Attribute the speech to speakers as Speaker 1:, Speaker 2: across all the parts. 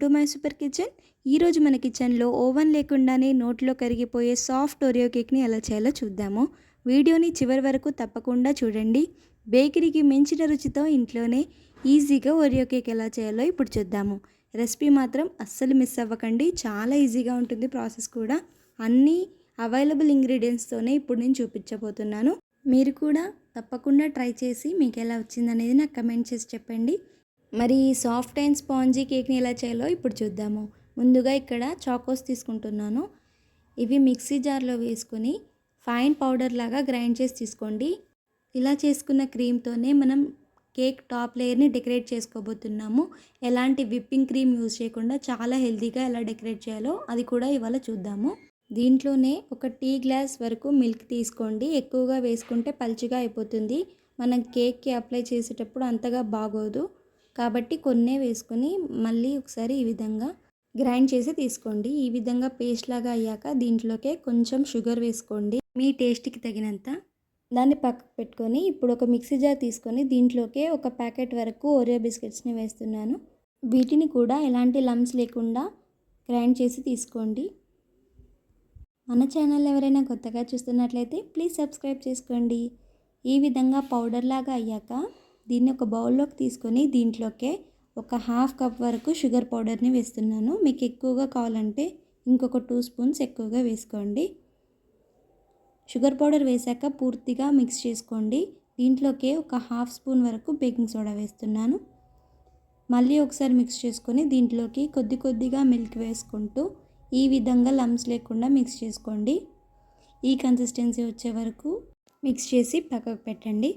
Speaker 1: To my super kitchen. ఈరోజు మన కిచెన్లో ఓవెన్ లేకుండానే నోట్లో కరిగిపోయే సాఫ్ట్ ఓరియో కేక్ని ఎలా చేయాలో చూద్దాము. వీడియోని చివరి వరకు తప్పకుండా చూడండి. బేకరీకి మించిన రుచితో ఇంట్లోనే ఈజీగా ఓరియో కేక్ ఎలా చేయాలో ఇప్పుడు చూద్దాము. రెసిపీ మాత్రం అస్సలు మిస్ అవ్వకండి, చాలా ఈజీగా ఉంటుంది ప్రాసెస్ కూడా. అన్నీ అవైలబుల్ ఇంగ్రీడియంట్స్తోనే ఇప్పుడు నేను చూపించబోతున్నాను. మీరు కూడా తప్పకుండా ట్రై చేసి మీకు ఎలా వచ్చిందనేది నాకు కమెంట్ చేసి చెప్పండి. మరి ఈ సాఫ్ట్ అండ్ స్పాంజీ కేక్ని ఎలా చేయాలో ఇప్పుడు చూద్దాము. ముందుగా ఇక్కడ చాకోస్ తీసుకుంటున్నాను. ఇవి మిక్సీ జార్లో వేసుకొని ఫైన్ పౌడర్ లాగా గ్రైండ్ చేసి తీసుకోండి. ఇలా చేసుకున్న క్రీమ్తోనే మనం కేక్ టాప్ లేయర్ని డెకరేట్ చేసుకోబోతున్నాము. ఎలాంటి విప్పింగ్ క్రీమ్ యూజ్ చేయకుండా చాలా హెల్తీగా ఎలా డెకరేట్ చేయాలో అది కూడా ఇవాళ చూద్దాము. దీంట్లోనే ఒక టీ గ్లాస్ వరకు మిల్క్ తీసుకోండి. ఎక్కువగా వేసుకుంటే పల్చగా అయిపోతుంది, మనం కేక్కి అప్లై చేసేటప్పుడు అంతగా బాగోదు. కాబట్టి కొన్నే వేసుకొని మళ్ళీ ఒకసారి ఈ విధంగా గ్రైండ్ చేసి తీసుకోండి. ఈ విధంగా పేస్ట్ లాగా అయ్యాక దీంట్లోకే కొంచెం షుగర్ వేసుకోండి, మీ టేస్ట్కి తగినంత. దాన్ని పక్కకు పెట్టుకొని ఇప్పుడు ఒక మిక్సీ జార్ తీసుకొని దీంట్లోకే ఒక ప్యాకెట్ వరకు ఓరియో బిస్కెట్స్ని వేస్తున్నాను. వీటిని కూడా ఎలాంటి లమ్స్ లేకుండా గ్రైండ్ చేసి తీసుకోండి. మన ఛానల్ ఎవరైనా కొత్తగా చూస్తున్నట్లయితే ప్లీజ్ సబ్స్క్రైబ్ చేసుకోండి. ఈ విధంగా పౌడర్ లాగా అయ్యాక దీన్ని ఒక బౌల్లోకి తీసుకొని దీంట్లోకే ఒక హాఫ్ కప్ వరకు షుగర్ పౌడర్ని వేస్తున్నాను. మీకు ఎక్కువగా కావాలంటే ఇంకొక 2 స్పూన్స్ ఎక్కువగా వేసుకోండి. షుగర్ పౌడర్ వేసాక పూర్తిగా మిక్స్ చేసుకోండి. దీంట్లోకే ఒక హాఫ్ స్పూన్ వరకు బేకింగ్ సోడా వేస్తున్నాను. మళ్ళీ ఒకసారి మిక్స్ చేసుకొని దీంట్లోకి కొద్దిగా మిల్క్ వేసుకుంటూ ఈ విధంగా లమ్స్ లేకుండా మిక్స్ చేసుకోండి. ఈ కన్సిస్టెన్సీ వచ్చే వరకు మిక్స్ చేసి పక్కకు పెట్టండి.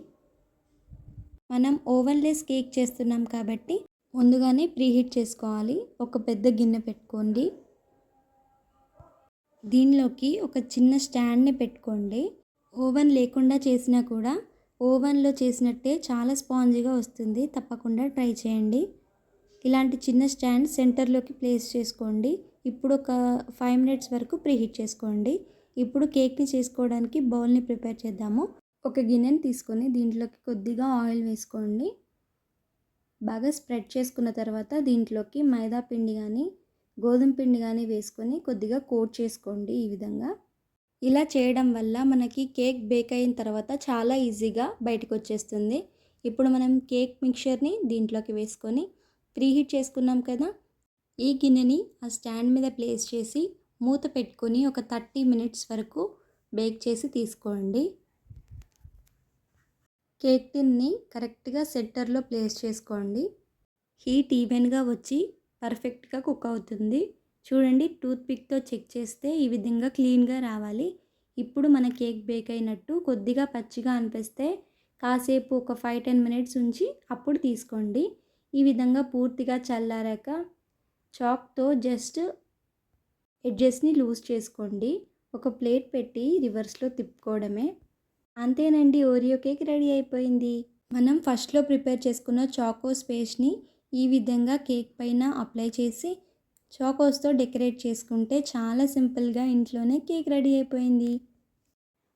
Speaker 1: మనం ఓవెన్లెస్ కేక్ చేస్తున్నాం కాబట్టి ముందుగానే ప్రీహీట్ చేసుకోవాలి. ఒక పెద్ద గిన్నె పెట్టుకోండి. దీనిలోకి ఒక చిన్న స్టాండ్ని పెట్టుకోండి. ఓవెన్ లేకుండా చేసినా కూడా ఓవెన్లో చేసినట్టే చాలా స్పాంజీగా వస్తుంది. తప్పకుండా ట్రై చేయండి. ఇలాంటి చిన్న స్టాండ్ సెంటర్లోకి ప్లేస్ చేసుకోండి. ఇప్పుడు ఒక 5 మినిట్స్ వరకు ప్రీహీట్ చేసుకోండి. ఇప్పుడు కేక్ని చేసుకోవడానికి బౌల్ని ప్రిపేర్ చేద్దాము. ఒక గిన్నెని తీసుకొని దీంట్లోకి కొద్దిగా ఆయిల్ వేసుకోండి. బాగా స్ప్రెడ్ చేసుకున్న తర్వాత దీంట్లోకి మైదా పిండి కానీ గోధుమ పిండి కానీ వేసుకొని కొద్దిగా కోట్ చేసుకోండి. ఈ విధంగా ఇలా చేయడం వల్ల మనకి కేక్ బేక్ అయిన తర్వాత చాలా ఈజీగా బయటకు వచ్చేస్తుంది. ఇప్పుడు మనం కేక్ మిక్చర్ని దీంట్లోకి వేసుకొని ప్రీహీట్ చేసుకున్నాం కదా, ఈ గిన్నెని ఆ స్టాండ్ మీద ప్లేస్ చేసి మూత పెట్టుకొని ఒక 30 మినిట్స్ వరకు బేక్ చేసి తీసుకోండి. కేక్ టిన్ని కరెక్ట్గా సెంటర్లో ప్లేస్ చేసుకోండి. హీట్ ఈవెన్గా వచ్చి పర్ఫెక్ట్గా కుక్ అవుతుంది. చూడండి, టూత్పిక్తో చెక్ చేస్తే ఈ విధంగా క్లీన్గా రావాలి. ఇప్పుడు మన కేక్ బేక్ అయినట్టు. కొద్దిగా పచ్చిగా అనిపిస్తే కాసేపు ఒక 5-10 మినిట్స్ ఉంచి అప్పుడు తీసుకోండి. ఈ విధంగా పూర్తిగా చల్లారాక చాక్తో జస్ట్ ఎడ్జెస్ని లూజ్ చేసుకోండి. ఒక ప్లేట్ పెట్టి రివర్స్లో తిప్పుకోవడమే. అంతేనండి, ఓరియో కేక్ రెడీ అయిపోయింది. మనం ఫస్ట్లో ప్రిపేర్ చేసుకున్న చాకోస్ పేస్ట్ని ఈ విధంగా కేక్ పైన అప్లై చేసి చాకోస్తో డెకరేట్ చేసుకుంటే చాలా సింపుల్గా ఇంట్లోనే కేక్ రెడీ అయిపోయింది.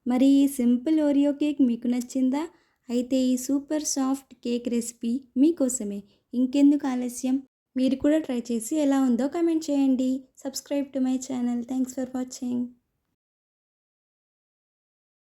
Speaker 1: మరి ఈ సింపుల్ ఓరియో కేక్ మీకు నచ్చిందా? అయితే ఈ సూపర్ సాఫ్ట్ కేక్ రెసిపీ మీకోసమే. ఇంకెందుకు ఆలస్యం, మీరు కూడా ట్రై చేసి ఎలా ఉందో కామెంట్ చేయండి. Subscribe to my channel. Thanks for watching.